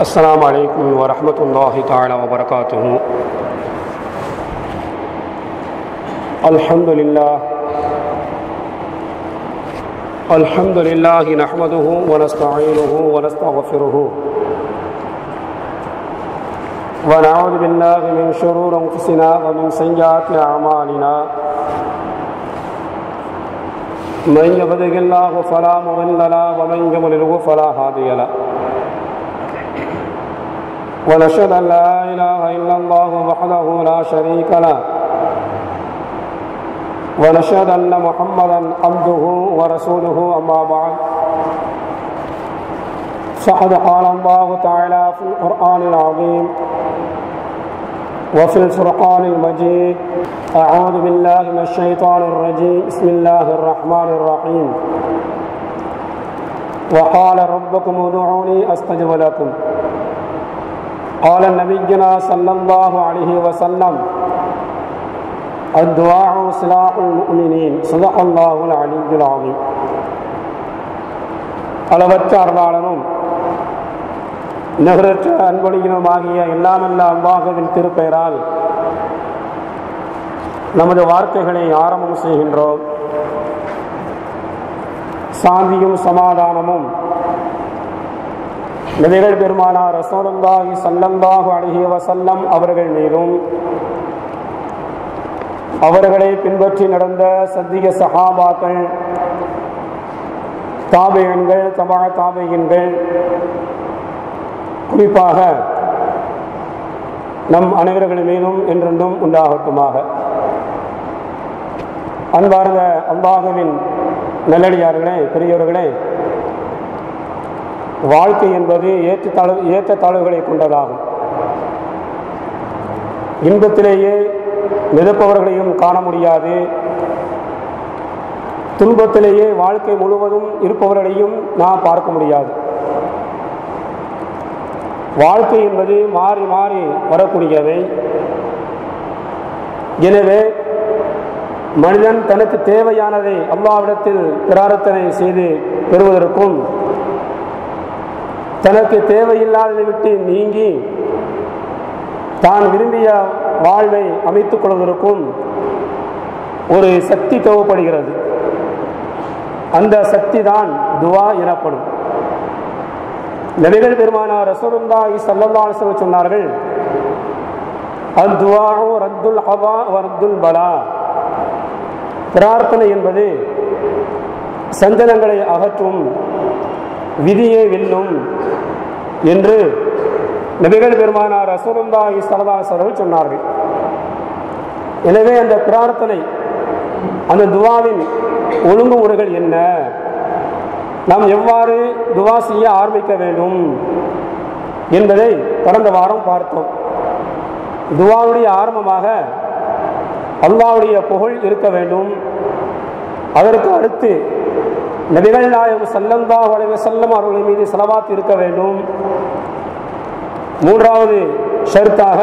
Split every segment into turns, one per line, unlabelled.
السلام عليكم ورحمة الله تعالى وبركاته. الحمد لله نحمده ونستعينه ونستغفره ونعوذ بالله من شرور أنفسنا ومن سيئات أعمالنا. من يهده الله فلا مضل له ومن يضلل فلا هادي له. ونشهد أن لا إله إلا الله وحده لا شريك له ونشهد أن محمدا عبده ورسوله. أما بعد فقد قال الله تعالى في القرآن العظيم وفي الفرقان المجيد: أعوذ بالله من الشيطان الرجيم. بسم الله الرحمن الرحيم. وقال ربكم ادعوني أستجب لكم. قال نبينا صلى الله عليه وسلم: الدعاء سلاح المؤمنين. صدق الله العلي العظيم. அளவற்ற அருளாளனும் நிகரற்ற அன்பொழியினுமாகிய எல்லாமல்ல அல்லாஹ்வின் திருப்பெயரால் நமது வார்த்தைகளை ஆரம்பம் செய்கின்றோம். சாந்தியும் சமாதானமும் நபிகள் பெருமானார் ரசூலுல்லாஹி ஸல்லல்லாஹு அலைஹி வஸல்லம் அவர்கள் மீதும் அவர்களை பின்பற்றி நடந்த சத்திய சஹாபாக்கள், தாபியீன்கள், தபா தாபியீன்கள், குறிப்பாக நம் அனைவர்கள் மீதும் என்றென்றும் உண்டாகட்டுமாக. அன்பார்ந்த அல்லாஹ்வின் நல்லடியார்களே, பெரியோர்களே, வாழ்க்கை என்பது ஏற்றத்தாழ்வுகளை கொண்டதாகும். இன்பத்திலேயே மிதப்பவர்களையும் காண முடியாது, துன்பத்திலேயே வாழ்க்கை முழுவதும் இருப்பவர்களையும் நாம் பார்க்க முடியாது. வாழ்க்கை என்பது மாறி மாறி வரக்கூடியவை. எனவே மனிதன் தனக்கு தேவையானதை அல்லாஹ்விடத்தில் பிரார்த்தனை செய்து பெறுவதற்கும், தனக்கு தேவையில்லாததை விட்டு நீங்கி தான் விரும்பிய வாழ்வை அமைத்துக் கொள்வதற்கும் ஒரு சக்தி தேவைப்படுகிறது. அந்த சக்தி தான் துவா எனப்படும். நபிகள் பெருமானார் ரசூலுல்லாஹி ஸல்லல்லாஹு அலைஹி வஸல்லம் சொன்னார்கள்: அத்-துஆஉ ரத்துல் ஹவா வ ரத்துல் பலா. பிரார்த்தனை என்பது சஞ்சலங்களை அகற்றும், விதியை வெல்லும் என்று நபிகள் பெருமானார் ரசூலுல்லாஹி ஸல்லல்லாஹு அலைஹி வஸல்லம் சொன்னார்கள். எனவே அந்த பிரார்த்தனை, அந்த துவாவின் ஒழுங்குமுறைகள் என்ன, நாம் எவ்வாறு துவா செய்ய ஆரம்பிக்க வேண்டும் என்பதை கடந்த வாரம் பார்த்தோம். துவாவுடைய ஆரம்பமாக அல்லாஹ்வுடைய புகழ் இருக்க வேண்டும். அதற்கு அடுத்து நபிகள் நாயகம் ஸல்லல்லாஹு அலைஹி வஸல்லம் அவர்கள் மீது ஸலவாத் இருக்க வேண்டும். மூன்றாவது ஷர்த்தாக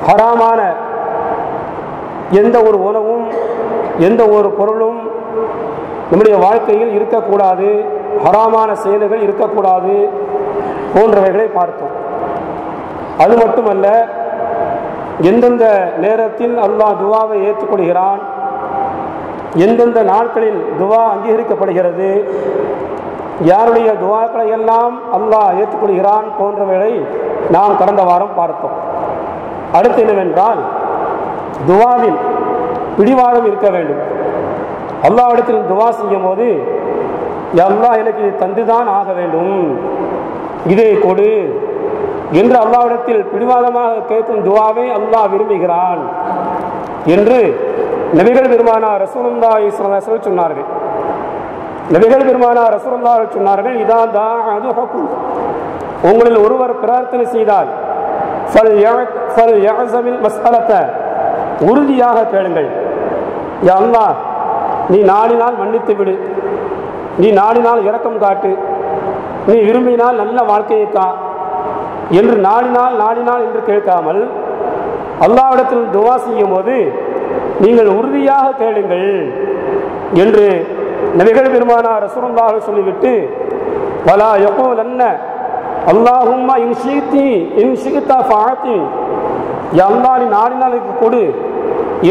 ஹராமான எந்த ஒரு உணவும் எந்த ஒரு பொருளும் நம்முடைய வாழ்க்கையில் இருக்கக்கூடாது, ஹராமான செயல்கள் இருக்கக்கூடாது போன்றவைகளை பார்த்தோம். அது மட்டுமல்ல, எந்தெந்த நேரத்தில் அல்லாஹ் துவாவை ஏற்றுக்கொள்கிறான், எந்தெந்த நாட்களில் துவா அங்கீகரிக்கப்படுகிறது, யாருடைய துவாக்களை எல்லாம் அல்லாஹ் ஏற்றுக்கொள்கிறான் போன்றவைகளை நாம் கடந்த வாரம் பார்த்தோம். அடுத்து என்னவென்றால், துவாவில் பிடிவாதம் இருக்க வேண்டும். அல்லாஹ்விடத்தில் துவா செய்யும் போது, அல்லாஹ் எனக்கு இது தந்துதான் ஆக வேண்டும், இதை கொடு என்று அல்லாஹ்விடத்தில் பிடிவாதமாக கேட்கும் துவாவை அல்லாஹ் விரும்புகிறான் என்று நபிகள் பெருமானார் ரசூலுல்லாஹி ஸல்லல்லாஹு அலைஹி வஸல்லம் சொன்னார்கள். நபிகள் பெருமானார் ரசூலுல்லாஹி சொன்னார்கள்: இதா தஅதுஹுக்கும், உங்களில் ஒருவர் பிரார்த்தனை செய்தால் ஃபல்யஅஸமில் மஸ்அலத, உறுதியாக கேளுங்கள். யா அல்லாஹ், நீ நாடினால் மன்னித்து விடு, நீ நாடினால் இரக்கம் காட்டு, நீ விரும்பினால் நல்ல வாழ்க்கையை தா என்று நாடினால் என்று கேட்காமல் அல்லாஹ்விடத்தில் துவா செய்யும் போது நீங்கள் உறுதியாக கேளுங்கள் என்று நபிகள் பெருமானார் ரசூலுல்லாஹி சொல்லிவிட்டு, வலா யகூலன்ன அல்லாஹும்ம இன்ஷிக்தா ஃபஅதி, யா அல்லாஹ் நீ நாடினால் எனக்கு கொடு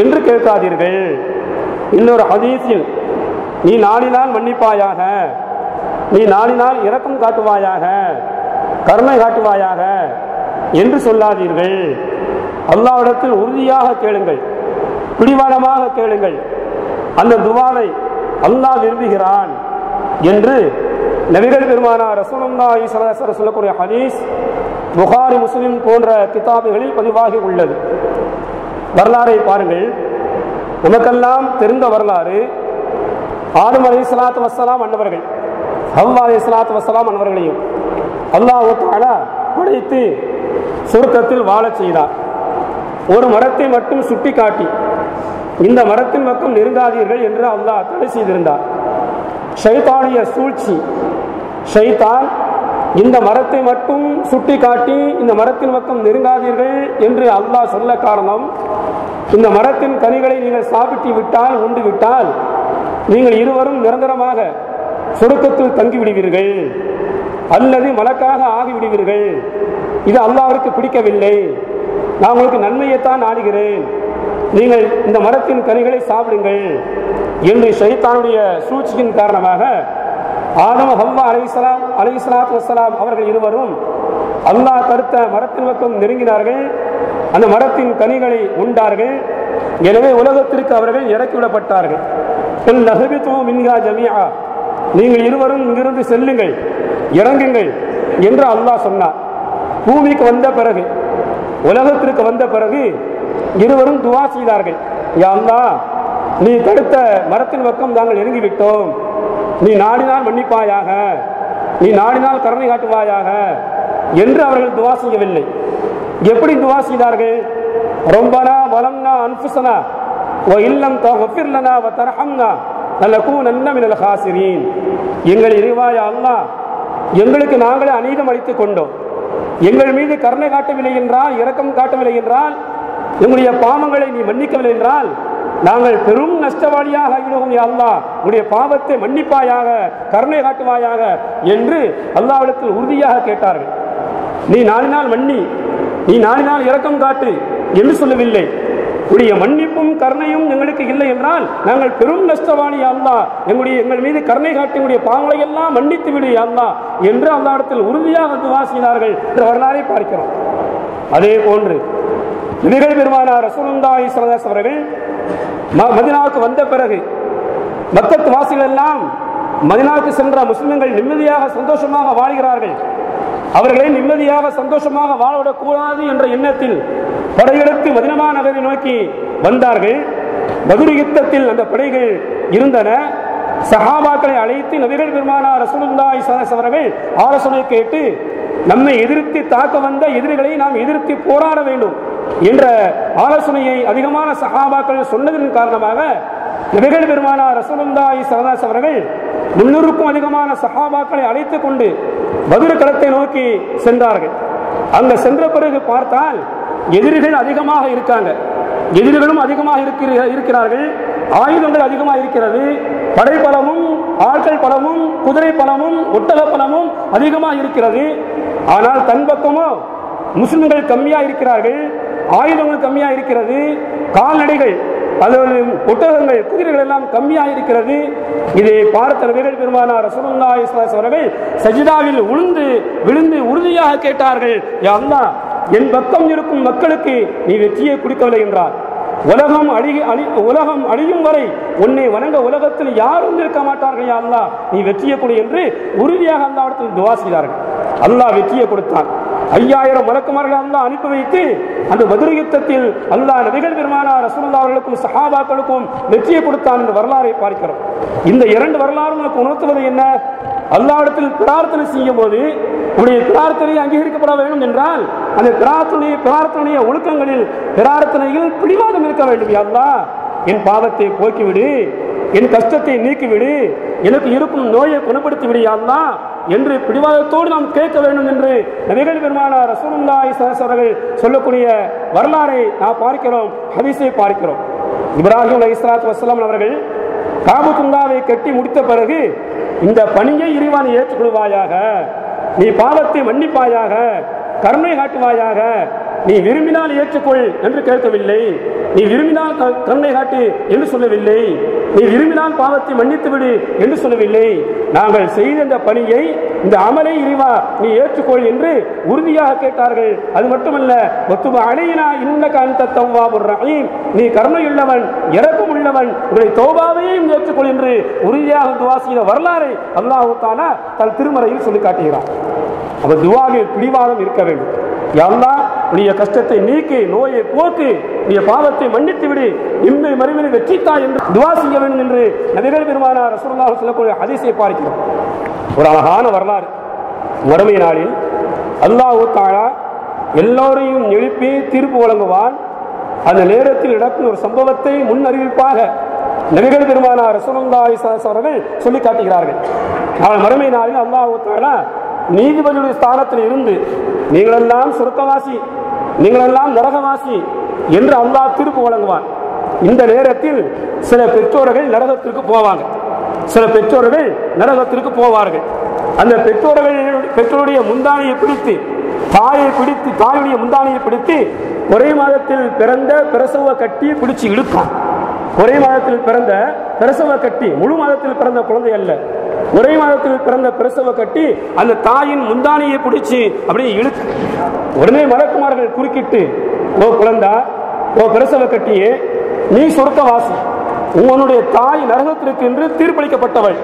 என்று கேட்காதீர்கள். இன்னொரு ஹதீஸில் நீ நாடினால் மன்னிப்பாயாக, நீ நாடினால் இரக்கம் காட்டுவாயாக, கருணை காட்டுவாயாக என்று சொல்லாதீர்கள். அல்லாஹ்விடத்தில் உறுதியாக கேளுங்கள், பிடிவாதமாக கேளுங்கள். அந்த துவாவை அல்லாஹ் விரும்புகிறான் என்று நபிகள் பெருமானார் ரசூலுல்லாஹி ஸல்லல்லாஹு அலைஹி வஸல்லம் சொல்லக்கூடிய ஹதீஸ் புகாரி, முஸ்லிம் போன்ற கிதாபுகளில் பதிவாகி உள்ளது. வரலாறை பாருங்கள். நமக்கெல்லாம் தெரிந்த வரலாறு. ஆதம் அலைஹிஸ்ஸலாத்து வஸ்ஸலாம் அன்னவர்கள், ஹவ்வா அலைஹிஸ்ஸலாத்து வஸ்ஸலாம் அன்னவர்களையும் அல்லாஹ் தஆலா படைத்து சொர்க்கத்தில் வாழச் செய்தார். ஒரு மரத்தை மட்டும் சுட்டி காட்டி இந்த மரத்தின் பக்கம் நெருங்காதீர்கள் என்று அல்லாஹ் தடை செய்திருந்தார். ஷைத்தானிய சூழ்ச்சி. ஷைத்தான் இந்த மரத்தை மட்டும் சுட்டி காட்டி இந்த மரத்தின் பக்கம் நெருங்காதீர்கள் என்று அல்லாஹ் சொல்ல காரணம், இந்த மரத்தின் கனிகளை நீங்கள் சாப்பிட்டு விட்டால், உண்டு விட்டால் நீங்கள் இருவரும் நிரந்தரமாக சொர்க்கத்தில் தங்கிவிடுவீர்கள் அல்லது மலக்காக ஆகிவிடுவீர்கள். இது அல்லாஹ்விற்கு பிடிக்கவில்லை. நான் உங்களுக்கு நன்மையைத்தான் நாடுகிறேன், நீங்கள் இந்த மரத்தின் கனிகளை சாப்பிடுங்கள் என்று ஷைத்தானுடைய சூழ்ச்சியின் காரணமாக ஆதம் ஹவ்வா அலைஹிஸ்ஸலாத்து வஸ்ஸலாம் அவர்கள் இருவரும் அல்லாஹ் தடுத்த மரத்தின் பக்கம் நெருங்கினார்கள். அந்த மரத்தின் கனிகளை உண்டார்கள். எனவே உலகத்திற்கு அவர்கள் இறக்கிவிடப்பட்டார்கள். நீங்கள் இருவரும் இங்கிருந்து செல்லுங்கள், இறங்குங்கள் என்று அல்லாஹ் சொன்னார். பூமிக்கு வந்த பிறகு, உலகத்திற்கு வந்த பிறகு இருவரும் துவா செய்தார்கள். யா அல்லாஹ், நீ தடுத்த மரத்தின் பக்கம் நாங்கள் இறங்கிவிட்டோம், நீ நாடினால் மன்னிப்பாயாக, நீ நாடினால் கருணை காட்டுவாயாக என்று அவர்கள் துவா செய்யவில்லை. எப்படி துவா செய்தார்கள்? ரப்பனா வலம்னா அன்ஃபுஸனா வ இல்லம் தக்ஃபிர் லனா வ தர்ஹம்னா லனகூனன்ன மினல் காசிரீன். எங்கள் இறைவா யா அல்லாஹ், எங்களுக்கு நாங்களே அநீதம் அளித்துக் கொண்டோம், எங்கள் மீது கருணை காட்டவில்லை என்றால், இரக்கம் காட்டவில்லை என்றால், எங்களுடைய பாவங்களை நீ மன்னிக்கவில்லை என்றால் நாங்கள் பெரும் நஷ்டவாளியாக ஆகிவிடுவோம். யா அல்லாஹ், உங்களுடைய பாவத்தை மன்னிப்பாயாக, கருணை காட்டுவாயாக என்று அல்லாஹ்விடத்தில் உறுதியாக கேட்டார்கள். நீ நாடினால் மன்னி, நீ நாடினால் இரக்கம் காட்டு என்று சொல்லவில்லை. உடைய மன்னிப்பும் கருணையும் எங்களுக்கு இல்லை என்றால் நாங்கள் பெரும் நஷ்டவாளி அல்லாஹ், எங்கள் மீது கருணை காட்டி எங்களுடைய பாவங்களை எல்லாம் மன்னித்து விடு அல்லாஹ் என்று அல்லாஹ்விடத்தில் உறுதியாக துஆ செய்தார்கள் என்ற வரலாறை பார்க்கிறோம். அதே போன்று நபிகள் பெருமானார் ரசூலுல்லாஹி ஸல்லல்லாஹு அலைஹி வஸல்லம் அவர்கள் மதீனாவுக்கு வந்த பிறகு மக்கத் வாசிகள் எல்லாம் மதீனாவுக்கு சென்ற முஸ்லிம்கள் நிம்மதியாக சந்தோஷமாக வாழ்கிறார்கள். அவர்களை நிம்மதியாக சந்தோஷமாக வாழவிடக்கூடாது என்ற எண்ணத்தில் படையெடுத்து மதீனா நகரை நோக்கி வந்தார்கள். பத்ர் யுத்தத்தில் அந்த படைகள் இருந்தன. சஹாபாக்களை அழைத்து நபிகள் பெருமானார் ரசூலுல்லாஹி ஸல்லல்லாஹு அலைஹி வஸல்லம் அவர்கள் ஆலோசனை கேட்டு, நம்மை எதிர்த்து தாக்க வந்த எதிரிகளை நாம் எதிர்த்து போராட வேண்டும் என்ற ஆலோசனையை அதிகமான சஹாபாக்கள் சொன்னதன் காரணமாக நபிகள் பெருமானார் ரசூலுல்லாஹி ஸல்லல்லாஹு அலைஹி வஸல்லம் அவர்கள் 300க்கும் அதிகமான சஹாபாக்களை அழைத்துக் கொண்டு பத்ர் களத்தை நோக்கி சென்றார்கள். அங்க சென்ற பிறகு பார்த்தால் எதிரிகள் அதிகமாக இருக்காங்க, எதிரிகளும் அதிகமாக இருக்கிறார்கள், ஆயுதங்கள் அதிகமாக இருக்கிறது, படைப்பலமும் ஆட்கள் பலமும் குதிரை பலமும் ஒட்டக பலமும் அதிகமாக இருக்கிறது. ஆனால் தன் பக்கமோ முஸ்லிம்கள் கம்மியாக இருக்கிறார்கள், ஆயுதங்கள் கம்மியாக இருக்கிறது, கால்நடைகள் அதாவது ஒட்டகங்கள் குதிரைகள் எல்லாம் கம்மியாக இருக்கிறது. இதை பார்த்த நபிகள் பெருமானார் ரசூலுல்லாஹி ஸல்லல்லாஹு அலைஹி வஸல்லம் அவர்கள் சஜிதாவில் விழுந்து உறுதியாக கேட்டார்கள், யா அல்லாஹ், என் பக்கம் இருக்கும் மக்களுக்கு நீ வெற்றியை கொடுக்கவில்லை என்றார். உலகம் அழியும் வரை உன்னை வணங்க உலகத்தில் யாரும் இருக்க மாட்டார்கள், யா அல்லாஹ் நீ வெற்றியை கொடு என்று உறுதியாக அல்லாஹ்விடத்தில் துஆ செய்தார்கள். அல்லாஹ் வெற்றியை கொடுத்தான். 5000 மலக்குமார்கள் அல்லாஹ் அனுப்பி வைத்து அந்த பத்ர் யுத்தத்தில் அல்லாஹ் நபிகள் பெருமானார் ரசூலுல்லாஹி அவர்களுக்கும் சஹாபாக்களுக்கும் வெற்றியை கொடுத்தான் என்ற வரலாறை பார்க்கிறோம். இந்த 2 வரலாறும் நமக்கு உணர்த்துவது என்ன? அல்லாஹ்விடத்தில் பிரார்த்தனை செய்யும் போது உடைய பிரார்த்தனை அங்கீகரிக்கப்பட வேண்டும் என்றால் அந்த பிரார்த்தனைய ஒழுக்கங்களில் பிரார்த்தனையில் பிடிவாதம் இருக்க வேண்டும். யா அல்லாஹ், என் பாவத்தை போக்கிவிடு, என் கஷ்டத்தை நீக்கிவிடு, எனக்கு இருக்கும் நோயை குணப்படுத்தி விடு யா அல்லாஹ் என்று பிடிவாதத்தோடு நாம் கேட்க வேண்டும் என்று நபிகள் பெருமானார் ரசூலுல்லாஹி ஸல்லல்லாஹு அலைஹி வஸல்லம் சொல்லக்கூடிய வரலாறை நாம் பார்க்கிறோம், ஹதீஸை பார்க்கிறோம். இப்ராஹிம் அலைஹிஸ்ஸலாத்து வஸ்ஸலாம் அவர்கள் காபத்துல்லாவை கட்டி முடித்த பிறகு இந்த பணியை இறைவன் ஏற்றுக்கொள்வாயாக, நீ பாவத்தை மன்னிப்பாயாக, கருணை காட்டுவாயாக, நீ விரும்பினால் ஏற்றுக்கொள் என்று கேட்கவில்லை. நீ விரும்பினால் கருணை காட்டு என்று சொல்லவில்லை. நீ விரும்பினால் பாவத்தை மன்னித்து விடு என்று சொல்லவில்லை. நாங்கள் செய்த இந்த பணியை, இந்த அமலை இறைவா நீ ஏற்றுக்கொள் என்று உறுதியாக கேட்டார்கள். அது மட்டுமல்ல, வத்துப அலைனா இன்னக அன்த தவ்வாபுர் ரஹீம், நீ கருணையுள்ளவன், இரக்கம் உள்ளவன், உன்னுடைய தௌபாவையும் ஏற்றுக்கொள் என்று உறுதியாக துஆ செய்த வரலாறை அல்லாஹ் தஆலா தன் திருமறையில் சொல்லி காட்டுகிறார். அப்ப துஆவில் பிடிவாதம் இருக்க வேண்டும். யா அல்லாஹ், உன்னுடைய கஷ்டத்தை நீக்கி, நோயை போக்கு, உன்னுடைய பாவத்தை மன்னித்து விடு, இம்மை மறுமையில் வெற்றித்தா என்று துஆ செய்ய வேண்டும் என்று நபிகள் பெருமானார் ரசூலுல்லாஹி சொல்லக்கூடிய ஹதீஸை பார்க்கிறோம். ஒரு அழகான வரலாறு. மறுமை நாளில் அல்லாஹ் தஆலா எல்லோரையும் எழுப்பி தீர்ப்பு வழங்குவான். அந்த நேரத்தில் நடக்கும் ஒரு சம்பவத்தை முன் அறிவிப்பாக நபிகள் பெருமானார் ரசூலுல்லாஹி அவர்கள் சொல்லி காட்டுகிறார்கள். மறுமை நாளில் அல்லாஹ் தஆலா நீதிபதியுடைய ஸ்தானத்தில் இருந்து நீங்களெல்லாம் சொர்க்கவாசி, நீங்களெல்லாம் நரகவாசி என்று அல்லாஹ் தீர்ப்பு வழங்குவான். இந்த நேரத்தில் சில பெற்றோர்கள் நரகத்திற்கு போவாங்க, சில பெற்றோர்கள் நரகத்திற்கு போவார்கள். அந்த பெற்றோருடைய முந்தானையை பிடித்து, தாயுடைய முந்தானையை பிடித்து ஒரே மாதத்தில் பிறந்த பிரசவ கட்டி பிடிச்சு இழுக்கும். ஒரே மாதத்தில் பிறந்த பிரசவ கட்டி, முழு மாதத்தில் பிறந்த குழந்தை அல்ல, ஒரே மாதத்தில் பிறந்த பிரசவ கட்டி அந்த தாயின் முந்தானையை பிடிச்சு அப்படியே இழுக்கு. உடனே மலக்குமார்கள் குறுக்கிட்டு, ஓ குழந்தா, ஓ பிரசவ கட்டியே, நீ சொர்க்கவாசி, உன்னுடைய தாய் நரகத்திற்கு என்று தீர்ப்பளிக்கப்பட்டவள்.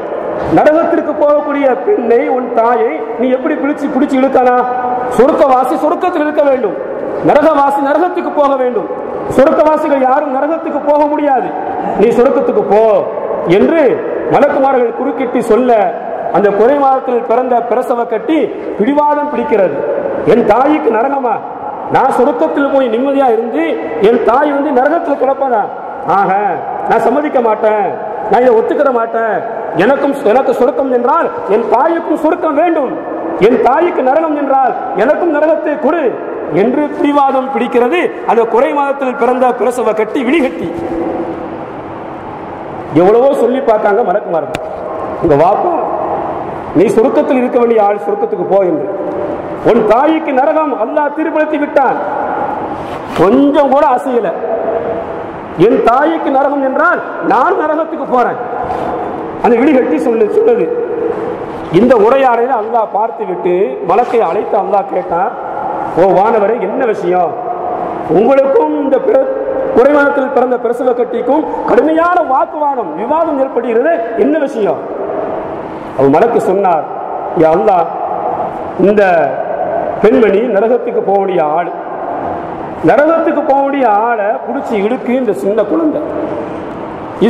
நரகத்திற்கு போகக்கூடிய பெண்ணை, உன் தாயை நீ எப்படி பிடிச்சு இழுக்கானா? சொர்க்கவாசி சொர்க்கத்தில் இருக்க வேண்டும், நரகவாசி நரகத்துக்கு போக வேண்டும். சொர்க்கவாசிகள் யாரும் நரகத்துக்கு போக முடியாது, நீ சொர்க்கத்துக்கு போ என்று மலக்குமார்கள் குறுக்கிட்டு சொல்ல, அந்த குறை மாதத்தில் பிறந்த பிரசவ கட்டி பிடிவாதம் பிடிக்கிறது. என் தாய்க்கு நரகமா? நான் சொர்க்கத்தில் போய் நிம்மதியா இருந்து என் தாய் நரகத்தில் கிடப்பதா? ஆக நான் சம்மதிக்க மாட்டேன், நான் இதை ஒத்துக்கிற மாட்டேன். எனக்கு சொர்க்கம் என்றால் என் தாய்க்கும் சொர்க்கம் வேண்டும், என் தாய்க்கு நரகம் என்றால் எனக்கும் நரகத்தை கொடு என்று பிடிவாதம் பிடிக்கிறது அந்த குறை மாதத்தில் பிறந்த பிரசவ கட்டி விழிகட்டி. எவ்வளவோ சொல்லி பார்த்தாங்க மலக்குமார்கள், உங்க வாப்பா நீ சொர்க்கத்தில் இருக்க வேண்டிய ஆள், சொர்க்கத்துக்கு போ என்று. உன் தாய்க்கு நரகம் அல்லாஹ் தீர்ப்பளித்து விட்டான். கொஞ்சம் கூட அசையல. என் தாய்க்கு நரகம் என்றால் நான் நரகத்துக்கு போறேன். அந்த விழிகட்டி சொல்லுது. இந்த உரையாடலை அல்லாஹ் பார்த்து விட்டு மலக்கை அழைத்து அல்லாஹ் கேட்டான், ஓ வானவரே, என்ன விஷயம்? உங்களுக்கும் இந்த குறைமாதத்தில் பிறந்த பிரசவ கட்டிக்கும் கடுமையான வாக்குவாதம், விவாதம் ஏற்படுகிறது, என்ன விஷயம்? அவர் மலக்கு சொன்னார், யா அல்லாஹ், இந்த பெண்மணி நரகத்துக்கு போக வேண்டிய ஆள், நரகத்துக்கு போக வேண்டிய ஆளை பிடிச்சி இழுக்கு இந்த சின்ன குழந்தை,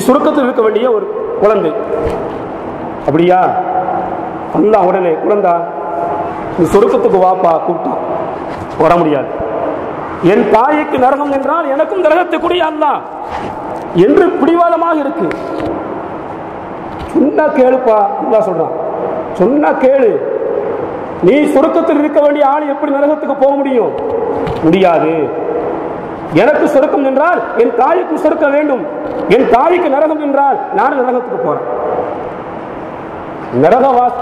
சுருக்கத்தில் இருக்க வேண்டிய ஒரு குழந்தை. அப்படியா? அல்லாஹ் உடனே, குழந்தா நீ சொர்க்கத்துக்கு வாப்பா கூப்பிட்டான், வர முடியாது. என் தாய்க்கு நரகம் என்றால் எனக்கும் நரகத்துக்குரிய அல்லாஹ் என்று பிடிவாதமாக இருக்கு. சொன்னா கேளுப்பா, அல்லாஹ் சொல்றான், சொன்னா கேளு. நீ சொர்க்கத்தில் இருக்க வேண்டிய ஆள் எப்படி நரகத்துக்கு போக முடியும்? முடியாது. எனக்கு சொர்க்கம் என்றால் என் தாய்க்கு சொர்க்கம் வேண்டும், என் தாய்க்கு நரகம் என்றால் நான் நரகத்துக்கு போறேன்.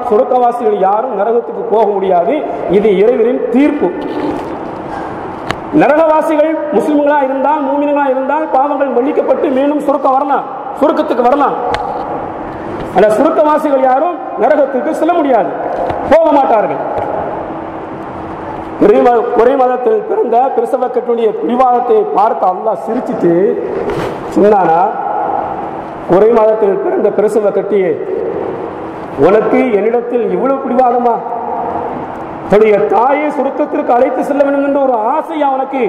சொர்க்கவாசிகள் யாரும் நரகத்துக்கு போக முடியாது, இது இறைவனின் தீர்ப்பு. நரகவாசிகள் முஸ்லிம்களா இருந்தால், மூமின்களா இருந்தால் பாவங்கள் மன்னிக்கப்பட்டு மீண்டும் சொர்க்கத்துக்கு வரலாம். ஆனா சொர்க்கவாசிகள் யாரும் நரகத்துக்கு செல்ல முடியாது, போக மாட்டார்கள். குறை மாதத்தில் பிறந்த பிரசவ கட்டுடைய பிடிவாதத்தை பார்த்து அல்லாஹ் சிரிச்சிட்டு சொன்னானா, குறை மாதத்தில் பிறந்த பிரசவ கட்டியே, உனக்கு என்னிடத்தில் இவ்வளவு பிடிவாதமா? தன்னுடைய தாயை சொர்க்கத்திற்கு அழைத்து செல்ல வேண்டும் என்ற ஒரு ஆசையா உனக்கு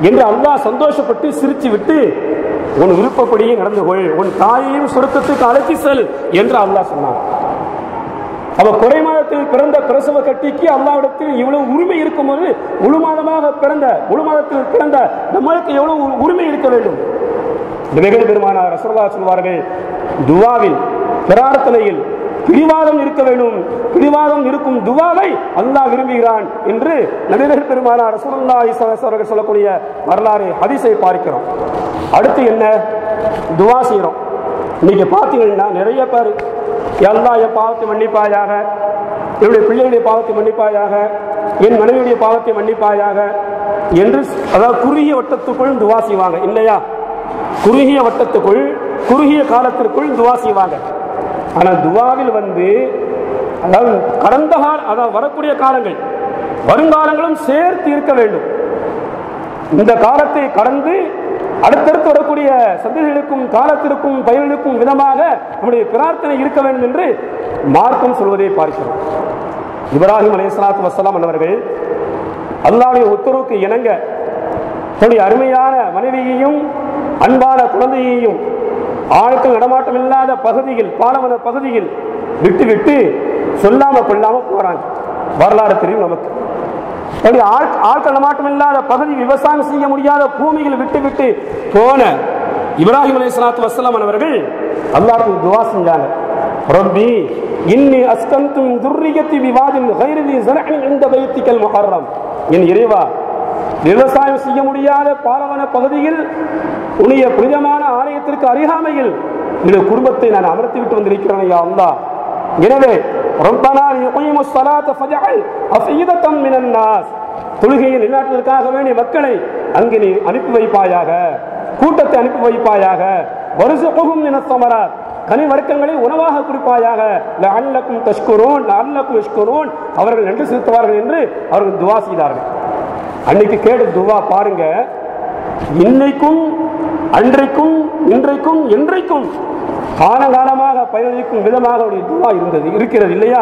என்று அல்லாஹ் சந்தோஷப்பட்டு சிரிச்சு விட்டு, உன் விருப்பப்படியே நடந்து கொள், உன் தாயையும் சொர்க்கத்துக்கு அழைத்து செல் என்று அல்லாஹ் சொன்னான். அவ குறை மாதத்தில் பிறந்த பிரசவ கட்டிக்கு அல்லாஹ்விடத்தில் இவ்வளவு உரிமை இருக்கும்போது, முழு மாதத்தில் பிறந்த நம்மளுக்கு எவ்வளவு உரிமை இருக்க வேண்டும்? நபிகள் பெருமானார் ரசூலுல்லாஹ் சொல்வார்கள், துஆவில் பிரார்த்தனையில் பிடிவாதம் இருக்க வேண்டும், பிடிவாதம் இருக்கும் துஆவை அல்லாஹ் விரும்புகிறான் என்று நபிகள் பெருமானார் ரசூலுல்லாஹி ஸல்லல்லாஹு அலைஹி வஸல்லம் சொல்லக்கூடிய வரலாறு ஹதீஸை பார்க்கிறோம். அடுத்து என்ன? துஆ செய்றோம். இன்னைக்கு பார்த்தீங்கன்னா நிறைய பேர், அல்லாஹ் என் பாவத்தை மன்னிப்பாயாக, என்னுடைய பிள்ளைகளுடைய பாவத்தை மன்னிப்பாயாக, என் மனைவியுடைய பாவத்தை மன்னிப்பாயாக என்று, அதாவது குறுகிய வட்டத்துக்குள் துவா செய்வாங்க இல்லையா? குறுகிய வட்டத்துக்குள் குறுகிய காலத்திற்குள் துவா செய்வாங்க. ஆனால் துவாவில் அதாவது கடந்த கால, அதாவது வரக்கூடிய காலங்கள் வருங்காலங்களும் சேர்த்து இருக்க வேண்டும். இந்த காலத்தை கடந்து அடுத்தடுத்து வரக்கூடிய சந்ததிகளுக்கும் காலத்திற்கும் பயனளிக்கும் விதமாக நம்முடைய பிரார்த்தனை இருக்க வேண்டும் என்று மார்க்கம் சொல்வதை பார்க்கிறோம். இப்ராஹிம் அலைஹிஸ்ஸலாத்து வஸ்ஸலாம் அவர்கள் அல்லாஹ்வுடைய உத்தரவுக்கு இணங்க தன்னுடைய அருமையான மனைவியையும் அன்பான குழந்தையையும் ஆட்கள் நடமாட்டம் இல்லாத பகுதியில், பாலைவன பகுதியில் விட்டு சொல்லாம கொள்ளாம போறாங்க. வரலாறு தெரியும் நமக்கு. ஆட்கள் நடமாட்டம் இல்லாத பகுதி, விவசாயம் செய்ய முடியாத பூமியில் விட்டு போன இப்ராஹிம் அலைஹிஸ்ஸலாத்து வஸ்ஸலாம் அவர்கள் அல்லாஹ்வுக்கு துஆ செஞ்சாங்க. ரப்பி இன்னி அஸ்கன்து மின் ذُرِّيَّتِي بِوَادٍ غَيْرِ ذِي زَرْعٍ عِندَ بَيْتِكَ الْمُحَرَّمِ. என் இறைவா, விவசாயம் செய்ய முடியாத பாலைவன பகுதியில் உன்னுடைய புனிதமான ஆலயத்திற்கு அருகாமையில் இந்த குடும்பத்தை நான் அமர்த்தி விட்டு வந்திருக்கிறேன் யா அல்லாஹ். எனவே ரப்பனா லியுகீமுஸ் ஸலாத ஃபஜஅல் அஃபீதத்தம் மினன் நாஸ், தொழுகையை நிலைநாட்டுவதற்காக வேண்டிய மக்களை அங்கே நீ அனுப்பி வைப்பாயாக, கூட்டத்தை அனுப்பி வைப்பாயாக. வர்ஸுகுஹும் மினஸ் ஸமராத், கனி வர்க்கங்களை உணவாக குறிப்பாயாக. லஅல்லக்கும் தஷ்குரூன் லஅல்லக்கும் யஷ்குரூன், அவர்கள் நன்றி செலுத்துவார்கள் என்று அவர்கள் துஆ செய்தார்கள். அன்னைக்கு கேட்ட துஆ பாருங்க, இன்னைக்கும் அன்றைக்கும் இன்றைக்கும் என்றைக்கும் காலகாலமாக பயனளிக்கும் விதமாக துஆ இருக்கிறது இல்லையா?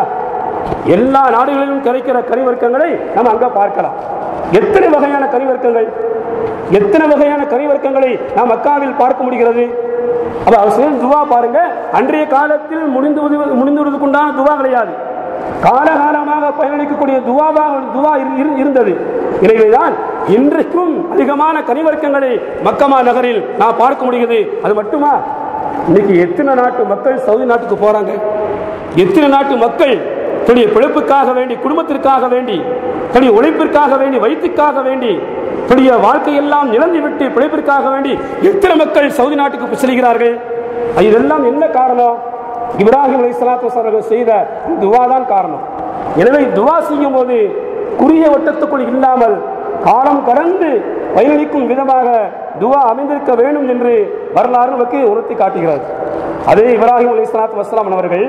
எல்லா நாடுகளிலும் கிடைக்கிற கனிவர்க்கங்களை நம்ம அங்க பார்க்கலாம். எத்தனை வகையான கனிவர்க்கங்கள், எத்தனை வகையான கனிவர்க்கங்களை நாம் மக்காவில் பார்க்க முடிகிறது. அப்ப அவர் துவா பாருங்க, அன்றைய காலத்தில் முடிந்துவதற்குண்டான துவா கிடையாது, காலகாலமாக பயனளிக்கக்கூடிய துவா இருந்தது. எனவேதான் இன்றைக்கும் அதிகமான கனிவர்க்கங்களை மக்கமா நகரில் நான் பார்க்க முடிகிறது. அது மட்டுமா, இன்னைக்கு எத்தனை நாட்டு மக்கள் சவுதி நாட்டுக்கு போறாங்க, எத்தனை நாட்டு மக்கள் தன்னுடைய பிழைப்புக்காக வேண்டி, குடும்பத்திற்காக வேண்டி, தன்னுடைய உழைப்பிற்காக வேண்டி, வயிற்றுக்காக வேண்டி, தன்னுடைய வாழ்க்கையெல்லாம் இழந்து விட்டு பிழைப்பிற்காக வேண்டி எத்தனை மக்கள் சவுதி நாட்டுக்கு செல்கிறார்கள். இதெல்லாம் என்ன காரணம்? இப்ராஹிம் அலைஹிஸ்ஸலாத்து வஸ்ஸலாம் செய்த துவா தான் காரணம். எனவே துவா செய்யும் போது குறுகிய வட்டத்துக்குள் இல்லாமல் காலம் கடந்து பயனளிக்கும் விதமாக துவா அமைந்திருக்க வேண்டும் என்று வரலாறு நமக்கு உணர்த்தி காட்டுகிறது. அதே இப்ராஹிம் அலைஹிஸ்ஸலாத்து வஸ்ஸலாம் அவர்கள்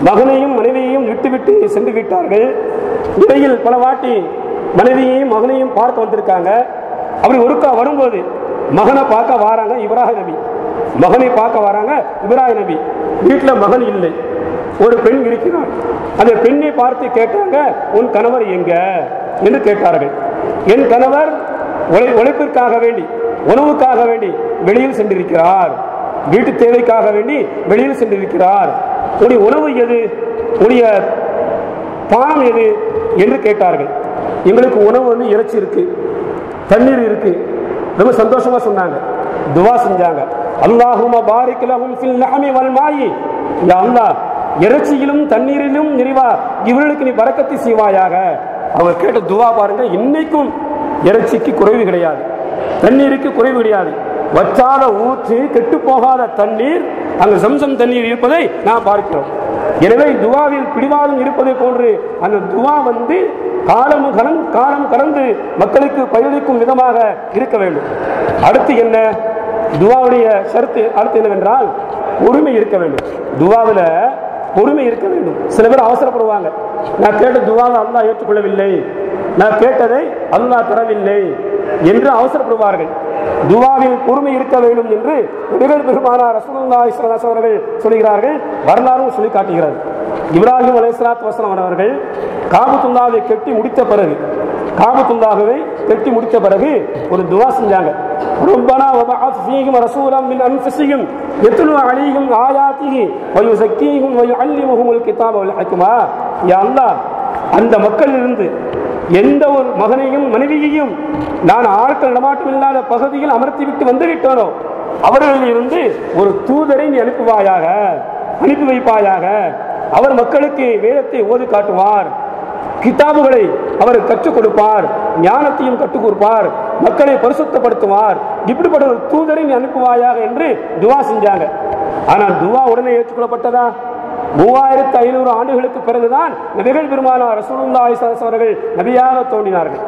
மகனையும் மனைவியையும் விட்டு சென்று விட்டார்கள். இடையில் பல வாட்டி மனைவியையும் மகனையும் பார்க்க வந்திருக்காங்க. அப்படி ஒருக்கா வரும்போது மகனை பார்க்க வராங்க இப்ராஹிம் நபி, மகனை பார்க்க வராங்க இப்ராஹிம் நபி. வீட்டில் மகன் இல்லை, ஒரு பெண் இருக்கிறார். அந்த பெண்ணை பார்த்து கேட்டாங்க, உன் கணவர் எங்க என்று கேட்டார்கள். என் கணவர் உழைப்பிற்காக வேண்டி, உணவுக்காக வேண்டி வெளியில் சென்றிருக்கிறார், வீட்டு தேவைக்காக வேண்டி வெளியில் சென்றிருக்கிறார். உடைய உணவு எது, உடைய பானம் எது என்று கேட்டார்கள். எங்களுக்கு உணவு இறைச்சி இருக்கு, தண்ணீர் இருக்கு. ரொம்ப சந்தோஷமா சொன்னாங்க, துவா செஞ்சாங்க. அல்லாஹும்ம பாரிக் லஹும் ஃபில் லஹமி வல் மாயி, யா அல்லாஹ் இறைச்சியிலும் தண்ணீரிலும் நிறைவா இவர்களுக்கு நீ பரக்கத்தை செய்வாயாக. அவர் கேட்ட துவா பாருங்க, இன்னைக்கும் இறைச்சிக்கு குறைவு கிடையாது, தண்ணீருக்கு குறைவு கிடையாது. வற்றாத ஊற்று, கெட்டு போகாத தண்ணீர், அங்கு சம்சம் தண்ணீர் இருப்பதை நாம் பார்க்கிறோம். எனவே துவாவில் பிடிவாதம் இருப்பதை போன்று அந்த துவா காலம் கடந்து மக்களுக்கு பயனளிக்கும் விதமாக இருக்க வேண்டும். அடுத்து என்ன துவாவுடைய ஷர்த்து? அடுத்து என்னவென்றால் பொறுமை இருக்க வேண்டும். துவாவில் பொறுமை இருக்க வேண்டும். சில பேர் அவசரப்படுவாங்க, நான் கேட்ட துவாவை அல்லாஹ் ஏற்றுக்கொள்ளவில்லை, நான் கேட்டதை அல்லாஹ் தரவில்லை என்று அவசரப்படுவார்கள். துவாவில் பொறுமை இருக்க வேண்டும் என்று நபிகள் பெருமானார் ரசூலுல்லாஹி ஸல்லல்லாஹு அலைஹி வஸல்லம் அவர்கள் சொல்கிறார்கள், வரலாறும் சொல்லி காட்டுகிறது. இப்ராஹிம் அலைஹிஸ்ஸலாத்து வஸ்ஸலாம் அவர்கள் காபத்துல்லாவை கட்டி முடித்த பிறகு ஒரு துவா செஞ்சாங்க. ரப்பனா வபஅத் ஃபீஹிம் ரசூலன் மின் அன்ஃபுஸிஹிம் யத்லு அலைஹிம் ஆயாத்திஹி வ யுஸக்கீஹிம் வ யுஅல்லிமுஹுமுல் கிதாப வல் ஹிக்மா. யா அல்லாஹ், அந்த மக்களிலிருந்து எந்த ஒரு மகனையும் மனைவியையும் நான் ஆட்கள் நடமாட்டம் இல்லாத பகுதியில் அமர்த்தி விட்டு வந்து விட்டானோ அவர்களில் இருந்து ஒரு தூதரை நீ அனுப்பி வைப்பாயாக. அவர் மக்களுக்கு வேதத்தை ஓதி காட்டுவார், கிதாபுகளை அவர் கற்றுக் கொடுப்பார், ஞானத்தையும் கற்றுக் கொடுப்பார், மக்களை பரிசுத்தப்படுத்துவார். இப்படிப்பட்ட ஒரு தூதரை நீ அனுப்புவாயாக என்று துவா செஞ்சாங்க. ஆனால் துவா உடனே ஏற்றுக்கொள்ளப்பட்டதா? 3500 ஆண்டுகளுக்கு பிறகுதான் நபிகள் பெருமானார் ரசூலுல்லாஹி ஸல்லல்லாஹு அலைஹி அவர்கள் நபியாக தோன்றினார்கள்.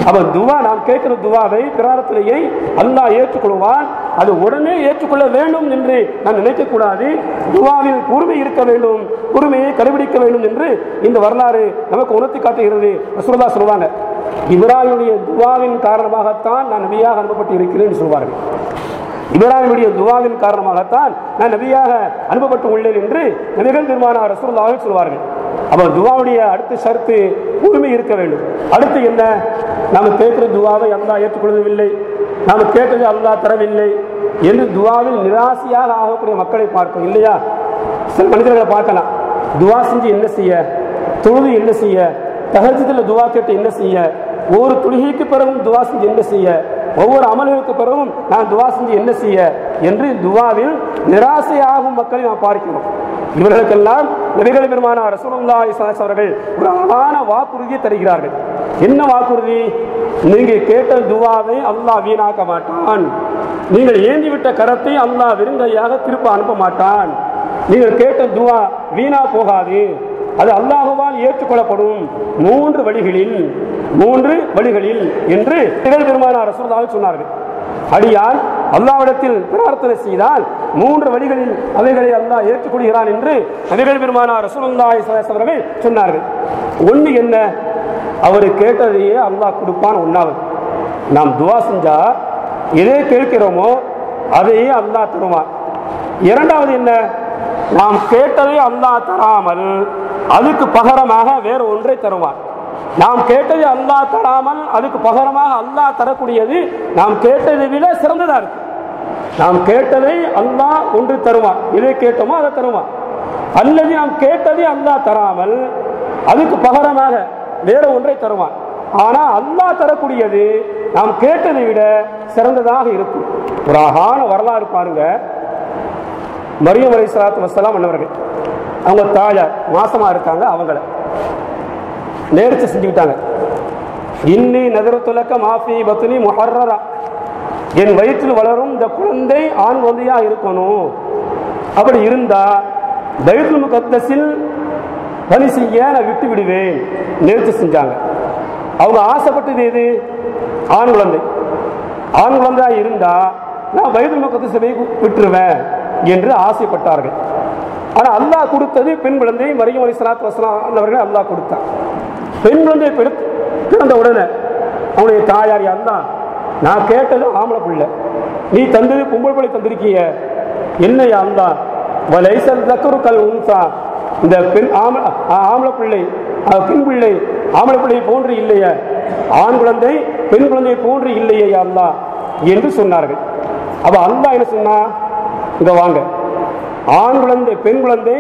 அப்ப துவா, நாம் கேட்கிற துவாவை பிரார்த்தனையை அல்லாஹ் ஏற்றுக்கொள்வான். அது உடனே ஏற்றுக்கொள்ள வேண்டும் என்று நான் நினைக்க கூடாது. துவாவில் பொறுமை இருக்க வேண்டும், பொறுமையை கடைபிடிக்க வேண்டும் என்று இந்த வரலாறு நமக்கு உணர்த்தி காட்டுகிறது. ரசூலுல்லாஹ் சொல்வாங்க, இப்ராஹிமுடைய துவாவின் காரணமாகத்தான் நான் நபியாக அனுப்பப்பட்டு இருக்கிறேன் சொல்வார்கள். இப்ராஹிமுடைய துவாவின் காரணமாகத்தான் நான் நபியாக அனுப்பப்பட்டு உள்ளேன் என்று நபிகள் பெருமானார் ரசூலுல்லாஹ் சொல்வார்கள். அப்ப துவாவுடைய அடுத்த ஷர்த்து பொறுமை இருக்க வேண்டும். அடுத்து என்ன? நாம் கேட்கிற துவாவை அல்லாஹ் ஏற்றுக்கொள்ளவில்லை, நாம் கேட்டது அல்லாஹ் தரவில்லை என்று துவாவில் நிராசையாக ஆகக்கூடிய மக்களை பார்க்கும் இல்லையா? சில மனிதர்களை பார்க்கலாம், துவா செஞ்சு என்ன செய்ய, தொழுது என்ன செய்ய, தஹஜ்ஜுதுல துவா கேட்டு என்ன செய்ய, ஒவ்வொரு தொழுகைக்கு பிறகும் துவா செஞ்சு என்ன செய்ய, ஒவ்வொரு அமலுக்கு பிறகும் நான் துவா செஞ்சு என்ன செய்ய என்று துவாவில் நிராசையாகும் மக்களை நாம் பார்க்கிறோம். இவர்களுக்கெல்லாம் நபிகள் பெருமானார் ரசூலுல்லாஹி ஸல்லல்லாஹு அலைஹி அவர்கள் ஒரு அழகான வாக்குறுதியை தருகிறார்கள். என்ன வாக்குறுதி? நீங்க கேட்ட துவாவை அல்லாஹ் வீணாக்க மாட்டான், நீங்கள் ஏந்திவிட்ட கரத்தை அல்லாஹ் வெறுங்கையாக திருப்ப அனுப்ப மாட்டான், நீங்கள் கேட்ட துவா வீணா போகாது, அது அல்லாஹ்வால் ஏற்றுக்கொள்ளப்படும் 3 வழிகளில் என்று நபிகள் பெருமானார் ரசூலுல்லாஹி சொன்னார்கள். அடியான் அல்லாஹ்விடத்தில் பிரார்த்தனை செய்தால் 3 வழிகளில் அவைகளை அல்லாஹ் ஏற்றுக்கொள்கிறான் என்று நபிகள் பெருமானார் ரசூலுல்லாஹி ஸல்லல்லாஹு அலைஹி வஸல்லம் சொன்னார்கள். ஒன்று என்ன? அவர் கேட்டதையே அல்லாஹ் கொடுப்பான். ஒன்றாவது, நாம் துவா செஞ்சா எதை கேட்கிறோமோ அதையே அல்லாஹ் தருவான். இரண்டாவது என்ன? நாம் கேட்டதை அல்லாஹ் தராமல் அதுக்கு பகரமாக வேற ஒன்றை தருவான். நாம் கேட்டதை அல்லாஹ் தராமல் அதுக்கு பகரமாக அல்லாஹ் தரக்கூடியது நாம் கேட்டதை விட சிறந்ததா இருக்கு. நாம் கேட்டதை அல்லாஹ் ஒன்று தருவான், எதை கேட்டோமோ அதை தருவான். அல்லது நாம் கேட்டதை அல்லாஹ் தராமல் அதுக்கு பகரமாக வேற ஒன்றை தருவான். ஆனா அல்லாஹ் தரக்கூடியது நாம் கேட்டதை விட சிறந்ததாக இருக்கும். ஒரு அழகான வரலாறு பாருங்க. மரியம் அலைஹிஸ்ஸலாத்து வஸ்ஸலாம் அன்னவர்கள், அவங்க தாயார் மாசமா இருக்காங்க, அவங்கள நேர்ச்சி செஞ்சுக்கிட்டாங்க. இன்னி நதரத்துலக்க மாஃபி பத்னி முஹர்ரரா, என் வயிற்றில் வளரும் இந்த குழந்தை ஆண் குழந்தையா இருக்கணும், அப்படி இருந்தா பைத்துல் முகத்தஸில் பணி செய்ய நான் விட்டு விடுவேன் நேர்ச்சி செஞ்சாங்க. அவங்க ஆசைப்பட்டது எது? ஆண் குழந்தை. ஆண் குழந்தையா இருந்தா நான் பைத்துல் முகத்தஸை விட்டுருவேன் என்று ஆசைப்பட்டார்கள். ஆனா அல்லாஹ் கொடுத்தது பெண் குழந்தை. மரியம் அலைஹிஸ்ஸலாத்து வஸ்ஸலாம் அவர்கள் அல்லாஹ் கொடுத்தார். பெண் குழந்தையை பிறந்த உடனே அவனுடைய தாயார், அல்லாஹ் நான் கேட்டது ஆம்பளை பிள்ளை, நீ தந்தது பொம்பளை பிள்ளை தந்திருக்கிய, என்னையா அல்லாஹ் வலைசல் தக்கருக்கல் உன்சா, இந்த பெண் ஆம்பளை பிள்ளை பெண் பிள்ளை ஆம்பளை பிள்ளை போன்று இல்லையே, ஆண் குழந்தை பெண் குழந்தை போன்று இல்லையே அல்லாஹ் என்று சொன்னார்கள். அப்ப அல்லாஹ் என்ன சொன்னா, இங்க வாங்க, ஆண் குழந்தை பெண் குழந்தை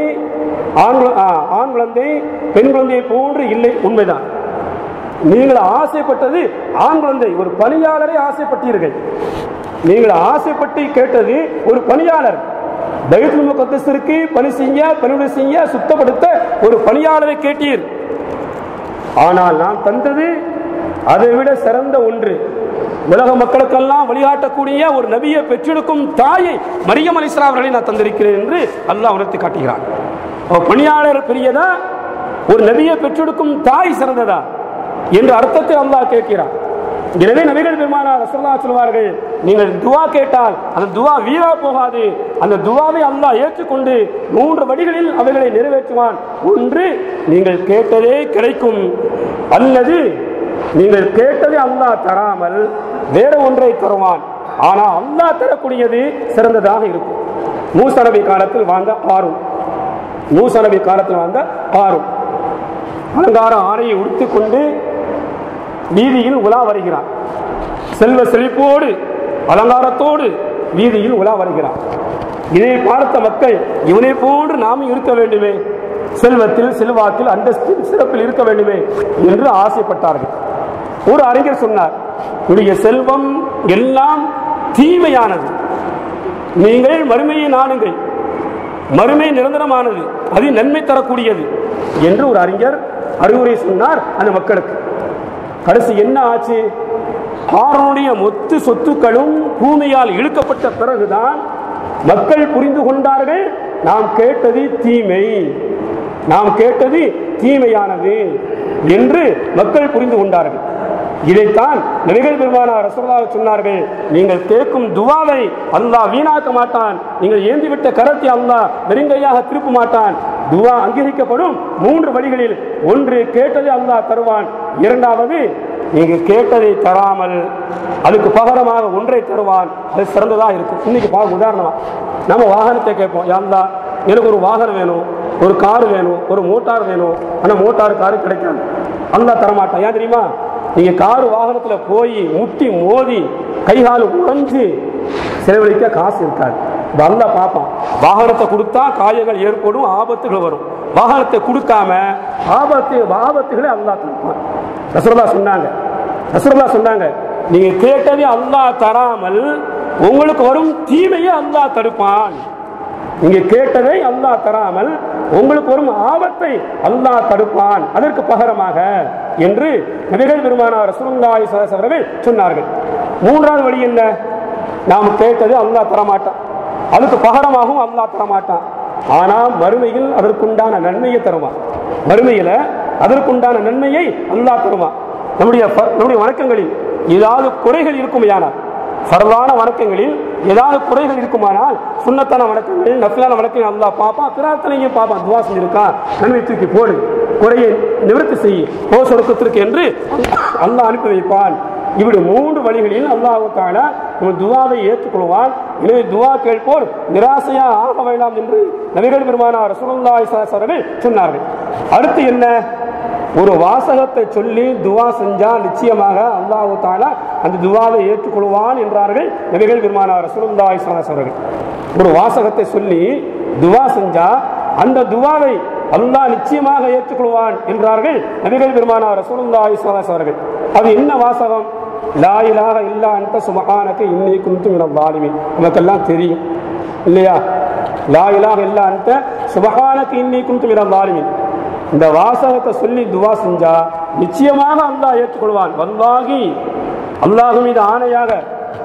ஆண் குழந்தை பெண் குழந்தையை போன்று இல்லை, உண்மைதான். நீங்கள் ஆசைப்பட்டது ஆண் குழந்தை, ஒரு பணியாளரை ஆசைப்பட்டீர்கள். நீங்கள் ஆசைப்பட்டு கேட்டது ஒரு பணியாளர். பைத்துல் முகத்தஸிற்கு பணிவிடை செய்ய சுத்தப்படுத்த ஒரு பணியாளரை கேட்டீர். ஆனால் நான் தந்தது அதை விட சிறந்த ஒன்று. உலக மக்களுக்கெல்லாம் வழிகாட்டக்கூடிய ஒரு நபியை பெற்றெடுக்கும் தாயை மரியம் அலைஹிஸ்ஸலாம் அவர்களை நான் தந்திருக்கிறேன் என்று அல்லாஹ் உணர்த்தி காட்டுகிறான். பணியாளர் பெரியதா, ஒரு நபியை பெற்றெடுக்கும் தாய் சிறந்ததா என்ற அர்த்தத்தை அல்லாஹ் கேட்கிறான். எனவே நபிகள் பெருமானார் ரசூலுல்லாஹ் சொல்வார்கள், நீங்கள் துவா கேட்டால் அந்த துவா வீணா போகாது, அந்த துவாவை அல்லாஹ் ஏற்றுக்கொண்டு 3 வழிகளில் அவைகளை நிறைவேற்றுவான். ஒன்று, நீங்கள் கேட்டதே கிடைக்கும், அல்லது நீங்கள் கேட்டதை அல்லாஹ் தராமல் வேற ஒன்றை தருவான். ஆனா அல்லாஹ் தரக்கூடியது சிறந்ததாக இருக்கும். மூசா நபி காலத்தில் வாழ்ந்த ஆரும் அலங்கார ஆடையை உடுத்திக்கொண்டு வீதியில் உலா வருகிறான். செல்வ செழிப்போடு அலங்காரத்தோடு வீதியில் உலா வருகிறான். இதை பார்த்த மக்கள், இவனை போன்று நாமும் இருக்க வேண்டுமே, செல்வத்தில் செல்வாக்கில் அந்தஸ்தில் சிறப்பில் இருக்க வேண்டுமே என்று ஆசைப்பட்டார்கள். ஒரு அறிஞர் சொன்னார், உடைய செல்வம் எல்லாம் தீமையானது, நீங்கள் மறுமையை நாடுங்கள், மறுமை நிரந்தரமானது, அது நன்மை தரக்கூடியது என்று ஒரு அறிஞர் அறிவுரை சொன்னார் அந்த மக்களுக்கு. கடைசி என்ன ஆச்சு? ஆரோனுடைய மொத்த சொத்துக்களும் பூமியால் இழுக்கப்பட்ட பிறகுதான் மக்கள் புரிந்து கொண்டார்கள், நாம் கேட்டது தீமை, நாம் கேட்டது தீமையானது என்று மக்கள் புரிந்து கொண்டார்கள். இதைத்தான் நபிகள் பெருமானார் ரசூலுல்லாஹ் சொன்னார்கள், நீங்கள் கேட்கும் துவாவை அல்லாஹ் வீணாக்க மாட்டான், நீங்கள் ஏந்திவிட்ட கரத்தை அல்லாஹ் வெறுங்கையாக திருப்ப மாட்டான். துவா அங்கீகரிக்கப்படும் 3 வழிகளில். ஒன்று, கேட்டதை அல்லாஹ் தருவான். இரண்டாவது, நீங்கள் கேட்டதை தராமல் அதுக்கு பகரமாக ஒன்றை தருவான். அது சிறந்ததாக இருக்கும். இன்னைக்கு உதாரணமா நம்ம வாகனத்தை கேட்போம், யா அல்லாஹ் எனக்கு ஒரு வாகனம் வேணும், ஒரு கார் வேணும், ஒரு மோட்டார் வேணும். ஆனால் மோட்டார் காரு கிடைக்காது, அல்லாஹ் தரமாட்டான். ஏன் தெரியுமா? நீங்க காரு வாகனத்துல போய் முட்டி மோதி கைகால் உடைஞ்சு செலவழிக்க காசு இருக்காது. அல்லாஹ் பார்ப்பான். வாகனத்தை கொடுத்தா காயங்கள் ஏற்படும், ஆபத்துகள் வரும். வாகனத்தை கொடுக்காம ஆபத்துகளை அல்லாஹ் தடுப்பான். ரசூலுல்லாஹ் சொன்னாங்க, நீங்க கேட்டதை அல்லாஹ் தராமல் உங்களுக்கு வரும் தீமையை அல்லாஹ் தடுப்பான். நீங்க கேட்டதை அல்லாஹ் தராமல் உங்களுக்கு வரும் ஆபத்தை அல்லாஹ் தடுப்பான், அதற்கு பகரமாக என்று நபிகள் பெருமானார் ரசூலுல்லாஹி ஸல்லல்லாஹு அலைஹி வஸல்லம் சொன்னார்கள். 3வது வழி என்ன? நாம் கேட்டது அல்லாஹ் தரமாட்டான், அதுக்கு பகரமாகவும் அல்லாஹ் தரமாட்டான். ஆனால் மறுமையில் அதற்குண்டான நன்மையை தருவான். மறுமையில அதற்குண்டான நன்மையை அல்லாஹ் தருவான். நம்முடைய வணக்கங்களில் ஏதாவது குறைகள் இருக்குமையானால், ஃபர்லான வணக்கங்களில் ஏதாவது குறைகள் இருக்குமானால், சுன்னத்தான வணக்கங்கள், நஃபிலான வணக்கங்கள் அல்லாஹ் பார்ப்பான், பிரார்த்தனையும் பார்ப்பான். துவா செஞ்சிருக்கான், நன்மை தூக்கி போடு, குறையை நிவர்த்தி செய், சொர்க்கத்திற்கு என்று அல்லாஹ் அனுப்பி வைப்பான். இப்படி 3 வழிகளில் அல்லாஹ் தஆலா துவாவை ஏற்றுக்கொள்வான். எனவே துவா கேட்போர் நிராசையா ஆக வேண்டாம் என்று நபிகள் பெருமானார் ரசூலுல்லாஹி ஸல்லல்லாஹு அலைஹி வஸல்லம் சொன்னார்கள். அடுத்து என்ன? ஒரு வாசகத்தை சொல்லி துவா செஞ்சா நிச்சயமாக அல்லாஹ் தஆலா அந்த துவாவை ஏற்றுக்கொள்வான் என்றார்கள் நபிகள் பெருமானார் ரசூலுல்லாஹி ஸல்லல்லாஹு அலைஹி வஸல்லம். ஒரு வாசகத்தை சொல்லி துவா செஞ்சா அந்த துவாவை அல்லாஹ் நிச்சயமாக ஏற்றுக்கொள்வான் என்றார்கள் நபிகள் பெருமானார் ரசூலுல்லாஹி ஸல்லல்லாஹு அலைஹி வஸல்லம். அது என்ன வாசகம்? லா இலாஹ இல்லா அன்த சுப்ஹானக இன்னி குன்து மினல் ஸாலிமீன். நமக்கெல்லாம் தெரியும் இல்லையா? லா இலாஹ இல்லா அன்த சுப்ஹானக இன்னி குன்து மினல் ஸாலிமீன். இந்த வாசகத்தை சொல்லி துவா செஞ்சா நிச்சயமாக அல்லாஹ் ஏற்றுக்கொள்வான். வல்லாஹி, அல்லாஹ் மீது ஆணையாக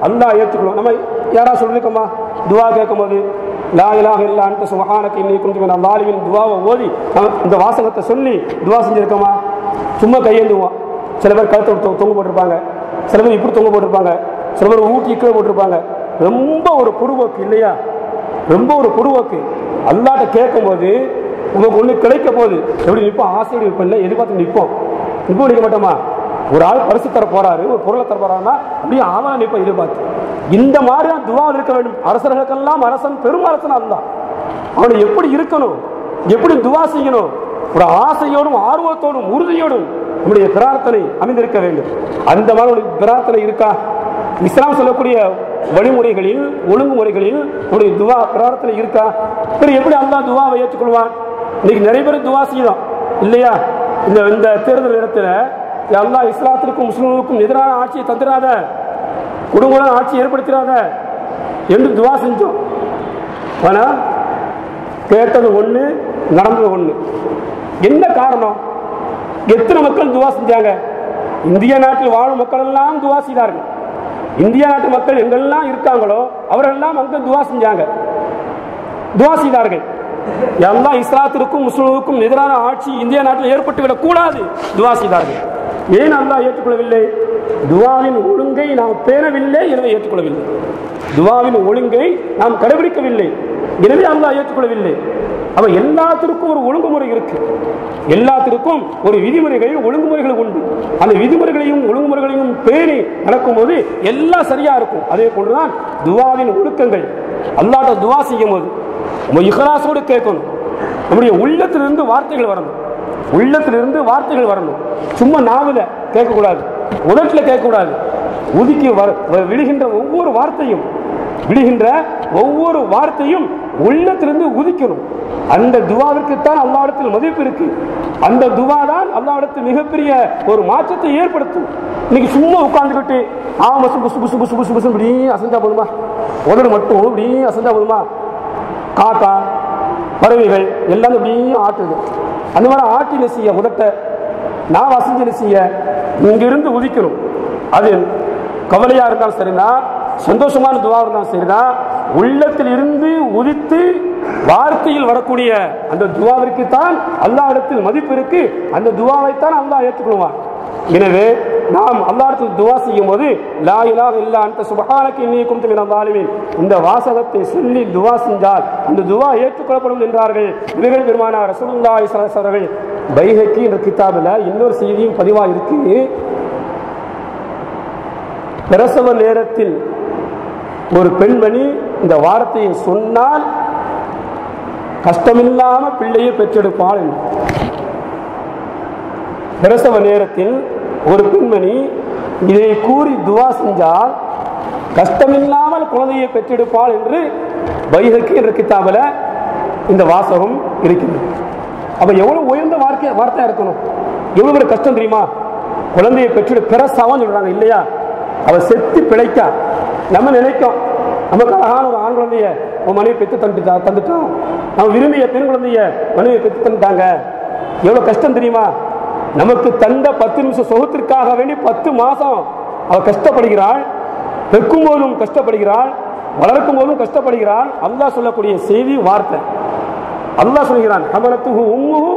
அல்லாஹ் ஏற்றுக்கொள்வான். நம்ம யாரா சொல்லிருக்கோமா துவா கேட்கும் போது லா இலாஹ இல்லா அன்த சுப்ஹானக இன்னி குன்து மினல் ஸாலிமீன் துவாவை ஓதி இந்த வாசகத்தை சொல்லி துவா செஞ்சிருக்கோமா? சும்மா கையேந்துவோம். சில பேர் கழுத்தை தொங்க போட்டிருப்பாங்க, சில பேர் இப்படி தொங்க போட்டிருப்பாங்க, சில பேர் ஊட்டி கீழே போட்டிருப்பாங்க. ரொம்ப ஒரு பொடுவோக்கு இல்லையா? ரொம்ப ஒரு பொடுவோக்கு. அல்லாஹ்ட்ட கேட்கும் போது உங்களுக்கு ஒண்ணு கிடைக்க போகுது, எப்படி நிற்போம்? ஆசையோடு இருப்போம், இல்லை எதிர்பார்த்து நிற்போம் நிற்க மாட்டோமா? ஒரு ஆள் பரிசு தர போறாரு, ஒரு பொருளை தர போறாருன்னா அப்படியே ஆவணம் நிற்போம் எதிர்பார்த்து. இந்த மாதிரி தான் துவா இருக்க வேண்டும். அரசர்களுக்கெல்லாம் அரசன், பெருமரசன் அல்லாஹ். அவனை எப்படி இருக்கணும், எப்படி துவா செய்யணும்? ஒரு ஆசையோடும் ஆர்வத்தோடும் உறுதியோடும் நம்முடைய பிரார்த்தனை அமைந்திருக்க வேண்டும். அந்த மாதிரி பிரார்த்தனை இருக்கா? இஸ்லாம் சொல்லக்கூடிய வழிமுறைகளில், ஒழுங்குமுறைகளில் நம்முடைய துவா பிரார்த்தனை இருக்கா? எப்படி அல்லாஹ் துவாவை ஏற்றுக்கொள்வான்? இன்னைக்கு நிறைய பேர் துவா செய்யலாம் இல்லையா? இந்த தேர்தல் இடத்துல அல்லாஹ் இஸ்லாத்திற்கும் முஸ்லிம்களுக்கும் எதிரான ஆட்சியை தந்துடாத, குடும்பம் ஆட்சி ஏற்படுத்திடாத என்று துவா செஞ்சோம். ஆனா கேட்டது ஒண்ணு, நடந்தது ஒண்ணு. என்ன காரணம்? எத்தனை மக்கள் துவா செஞ்சாங்க? இந்திய நாட்டில் வாழும் மக்கள் எல்லாம் துவா செய்தார்கள். இந்திய நாட்டு மக்கள் எங்கெல்லாம் இருக்காங்களோ அவரெல்லாம் அங்க துவா செஞ்சாங்க, துவா செய்தார்கள். எல்லாம் இஸ்லாத்திற்கும் முஸ்லிம்களுக்கும் எதிரான ஆட்சி இந்திய நாட்டில் ஏற்பட்டுவிடக் கூடாது துவா செய்தார்கள். ஏன் அல்லாஹ் ஏற்றுக்கொள்ளவில்லை? துவாவின் ஒழுங்கை நாம் பேணவில்லை, எனவே ஏற்றுக்கொள்ளவில்லை. துவாவின் ஒழுங்கை நாம் கடைபிடிக்கவில்லை, எனவே அல்லாஹ் ஏற்றுக்கொள்ளவில்லை. அவ எல்லாத்திற்கும் ஒரு ஒழுங்குமுறை இருக்கு, எல்லாத்திற்கும் ஒரு விதிமுறைகள் ஒழுங்குமுறைகள் உண்டு. அந்த விதிமுறைகளையும் ஒழுங்குமுறைகளையும் பேணி நடக்கும்போது எல்லாம் சரியா இருக்கும். அதே போன்றுதான் துவாவின் ஒழுக்கங்கள். அல்லாஹ்ட்ட துவா செய்யும் போது இஹ்லாஸோடு கேட்கணும். நம்முடைய உள்ளத்திலிருந்து வார்த்தைகள் வரணும், உள்ளத்திலிருந்து வார்த்தைகள் வரணும். சும்மா நாவல கேட்கக்கூடாது, உதட்டுல கேட்கக்கூடாது. உதிக்கி விழுகின்ற ஒவ்வொரு வார்த்தையும் உள்ளத்திலிருந்து உதிக்கணும். அந்த துவாவிற்குத்தான் அல்லாஹ்விடத்தில் மதிப்பு இருக்கு. அந்த துவா தான் அல்லாஹ்விடத்தில் மிகப்பெரிய ஒரு மாற்றத்தை ஏற்படுத்தும். இன்னைக்கு சும்மா உட்கார்ந்துக்கிட்டு இப்படி அசைஞ்சா போதுமா? உதடு மட்டும் இப்படி அசைஞ்சா போதுமா? காக்கா பறவைகள் எல்லாம் இப்படி ஆட்டுது. அந்த மாதிரி ஆட்டி நெசிய உதட்ட நான் அசைஞ்சு நெசிய இங்கிருந்து உதிக்கணும். அது கவலையா இருந்தாலும் சரிதான், சந்தோஷமான துவா இருந்தாலும் சரிதான், உள்ளத்தில் இருந்து உதித்து வார்த்தையில் வரக்கூடிய அந்த துவாவிற்கு தான் அல்லாஹ்விடத்தில் மதிப்பு இருக்கு. அந்த துவாவைத்தான் அல்லாஹ் ஏற்றுக்கொள்வான். எனவே நாம் அல்லாஹ்விடத்தில் துவா செய்யும் போது லா இலாஹ இல்லா அன்த சுப்ஹானக இன்னீ குன்து மினல் ஸாலிமீன் இந்த வாசகத்தை சொல்லி துவா செஞ்சால் அந்த துவா ஏற்றுக்கொள்ளப்படும் என்றார்கள் நபிகள் பெருமானார் ரசூலுல்லாஹி ஸல்லல்லாஹு அலைஹி வஸல்லம். பைஹகி என்ற கிதாபில் இன்னொரு செய்தியும் பதிவாக இருக்கு. பிரசவ நேரத்தில் ஒரு பெண்மணி இந்த வார்த்தையை சொன்னால் கஷ்டமில்லாம பிள்ளையை பெற்றெடுப்பாள். பிரசவ நேரத்தில் ஒரு பெண்மணி இதை கூறி துவா செஞ்சால் கஷ்டமில்லாமல் குழந்தையை பெற்றெடுப்பாள் என்று பைஹகி என்ற கிதாபில் இந்த வாசகம் இருக்கிறது. அப்ப எவ்வளவு உயர்ந்த வார்த்தையா இருக்கணும், எவ்வளவு ஒரு கஷ்டம் தெரியுமா? குழந்தையை பெற்று பிரசவம் சொல்றாங்க இல்லையா, அவ செத்து பிழைக்கா. நம்ம நினைக்கும் நமக்கு அழகான ஒரு ஆண் குழந்தைய உன் மனைவி பெற்று தந்துட்டான், நம்ம விரும்பிய பெண் குழந்தைய மனைவி பெற்று தந்துட்டாங்க. எவ்வளவு கஷ்டம் தெரியுமா? நமக்கு தந்த 10 நிமிஷம் சுகத்திற்காக வேண்டி 10 மாசம் அவ கஷ்டப்படுகிறாள். பெக்கும் போதும் கஷ்டப்படுகிறாள், வளர்க்கும் போதும் கஷ்டப்படுகிறாள். அல்லாஹ் சொல்லக்கூடிய செய்தி வார்த்தை. அல்லாஹ் சொல்கிறான் ஹமலத்துஹு உம்முஹு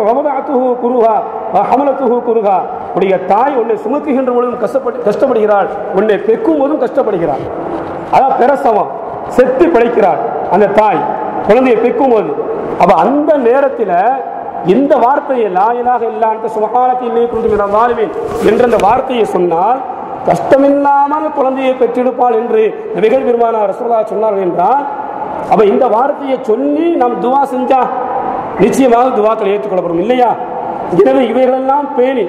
வவதஅத்துஹு குருஹா வஹமலத்துஹு குருஹா. உடைய தாய் உன்னை சுமக்குகின்ற பொழுதும் கஷ்டப்படுகிறாள், உன்னை பெக்கும் போதும் கஷ்டப்படுகிறாள். அதான் பிரசவம், செத்து பிழைக்கிறாள் அந்த தாய் குழந்தையை பெக்கும் போது. அப்ப அந்த நேரத்தில் இந்த வார்த்தையை லா இலாஹ இல்லா அன்த சுப்ஹானக இன்னீ குன்து மினல் ஸாலிமீன் என்ற அந்த வார்த்தையை சொன்னால் கஷ்டமில்லாமல் குழந்தையை பெற்றெடுப்பாள் என்று நபிகள் பெருமானார் ரசூலுல்லாஹ் சொன்னார்கள் என்றால், அப்ப இந்த வார்த்தையை சொல்லி நாம் துவா செஞ்சா நிச்சயமாக துவாக்கள் ஏற்றுக்கொள்ளப்படும் இல்லையா? எனவே இவைகளெல்லாம் பேணி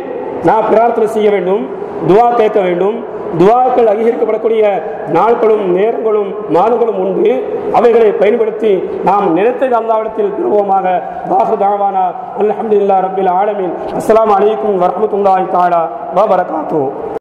நாம் பிரார்த்தனை செய்ய வேண்டும், துவா கேட்க வேண்டும். துவாக்கள் அங்கீகரிக்கப்படக்கூடிய நாட்களும் நேரங்களும் மாதங்களும் உண்டு. அவைகளை பயன்படுத்தி நாம் நினைத்தது அல்லாஹ்விடத்தில் பெறுவோமாக. வாஹு தாவானா அல்ஹம்துலில்லாஹி ரப்பில் ஆலமீன். அஸ்ஸலாமு அலைக்கும் வரஹ்மத்துல்லாஹி தஆலா வ பரகாத்துஹு.